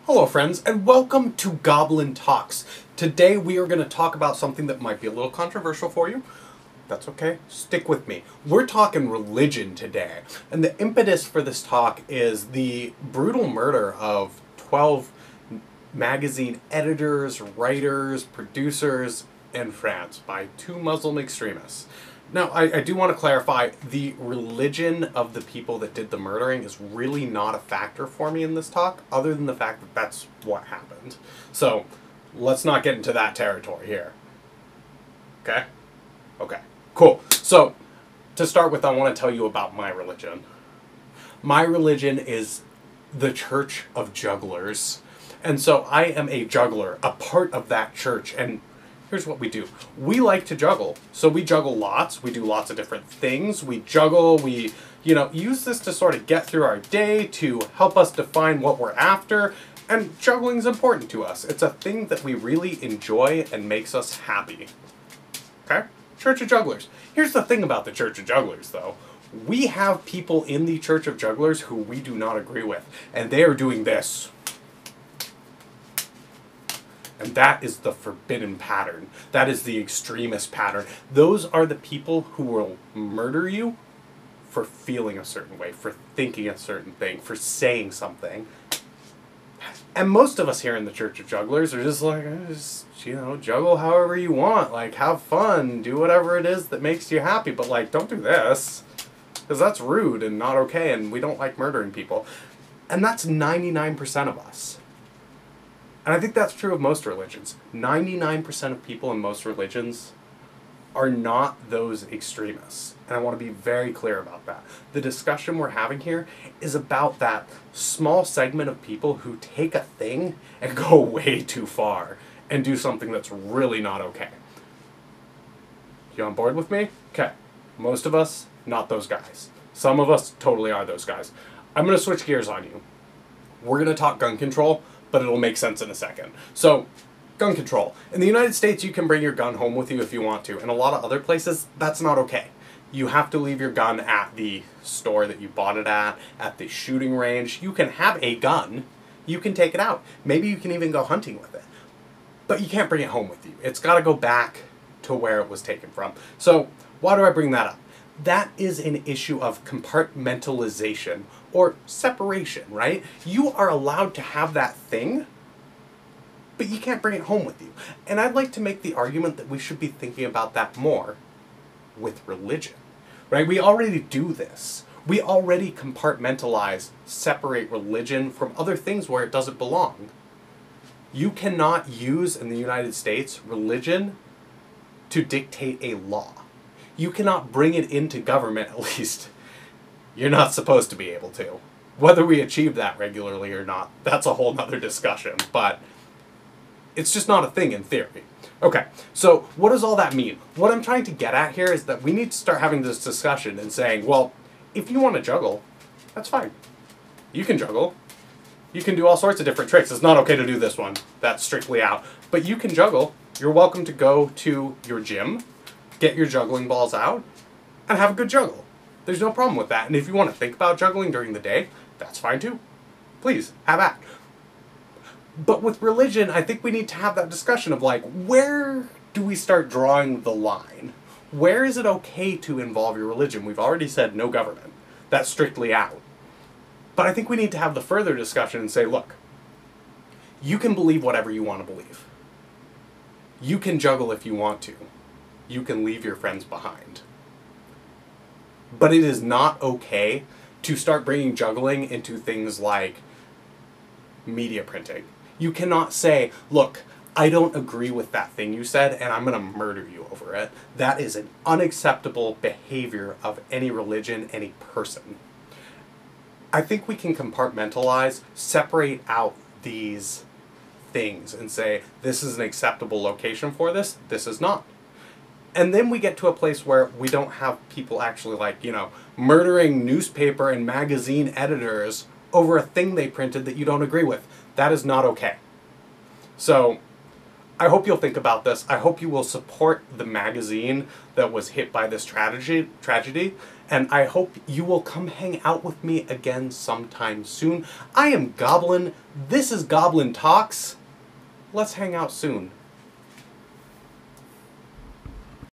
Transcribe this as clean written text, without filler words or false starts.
Hello friends, and welcome to Goblin Talks. Today we are going to talk about something that might be a little controversial for you. That's okay, stick with me. We're talking religion today, and the impetus for this talk is the brutal murder of 12 magazine editors, writers, producers in France by two Muslim extremists. Now, I do want to clarify, the religion of the people that did the murdering is really not a factor for me in this talk, other than the fact that that's what happened. So, let's not get into that territory here. Okay? Okay, cool. So, to start with, I want to tell you about my religion. My religion is the Church of Jugglers. And so, I am a juggler, a part of that church, and here's what we do. We like to juggle. So we juggle lots. We do lots of different things. We juggle. We, use this to sort of get through our day, to help us define what we're after. And juggling's important to us. It's a thing that we really enjoy and makes us happy. Okay? Church of Jugglers. Here's the thing about the Church of Jugglers, though. We have people in the Church of Jugglers who we do not agree with. And they are doing this. And that is the forbidden pattern. That is the extremist pattern. Those are the people who will murder you for feeling a certain way, for thinking a certain thing, for saying something. And most of us here in the Church of Jugglers are just like, juggle however you want. Like, have fun, do whatever it is that makes you happy. But, don't do this. Because that's rude and not okay, and we don't like murdering people. And that's 99% of us. And I think that's true of most religions. 99% of people in most religions are not those extremists. And I want to be very clear about that. The discussion we're having here is about that small segment of people who take a thing and go way too far and do something that's really not okay. You on board with me? Okay. Most of us, not those guys. Some of us totally are those guys. I'm going to switch gears on you. We're going to talk gun control, but it'll make sense in a second. So, gun control. In the United States, you can bring your gun home with you if you want to. In a lot of other places, that's not okay. You have to leave your gun at the store that you bought it at the shooting range. You can have a gun. You can take it out. Maybe you can even go hunting with it. But you can't bring it home with you. It's got to go back to where it was taken from. So, why do I bring that up? That is an issue of compartmentalization, or separation, right? You are allowed to have that thing, but you can't bring it home with you. And I'd like to make the argument that we should be thinking about that more with religion, right? We already do this. We already compartmentalize, separate religion from other things where it doesn't belong. You cannot use, in the United States, religion to dictate a law. You cannot bring it into government, at least. You're not supposed to be able to. Whether we achieve that regularly or not, that's a whole nother discussion, but it's just not a thing in theory. Okay, so what does all that mean? What I'm trying to get at here is that we need to start having this discussion and saying, well, if you want to juggle, that's fine. You can juggle. You can do all sorts of different tricks. It's not okay to do this one. That's strictly out. But you can juggle. You're welcome to go to your gym, get your juggling balls out, and have a good juggle. There's no problem with that. And if you want to think about juggling during the day, that's fine too. Please, have at. But with religion, I think we need to have that discussion of where do we start drawing the line? Where is it okay to involve your religion? We've already said no government. That's strictly out. But I think we need to have the further discussion and say, look, you can believe whatever you want to believe. You can juggle if you want to. You can leave your friends behind. But it is not okay to start bringing juggling into things like media printing. You cannot say, look, I don't agree with that thing you said, and I'm going to murder you over it. That is an unacceptable behavior of any religion, any person. I think we can compartmentalize, separate out these things and say, this is an acceptable location for this, this is not. And then we get to a place where we don't have people actually murdering newspaper and magazine editors over a thing they printed that you don't agree with. That is not okay. So, I hope you'll think about this. I hope you will support the magazine that was hit by this tragedy. and I hope you will come hang out with me again sometime soon. I am Goblin. This is Goblin Talks. Let's hang out soon.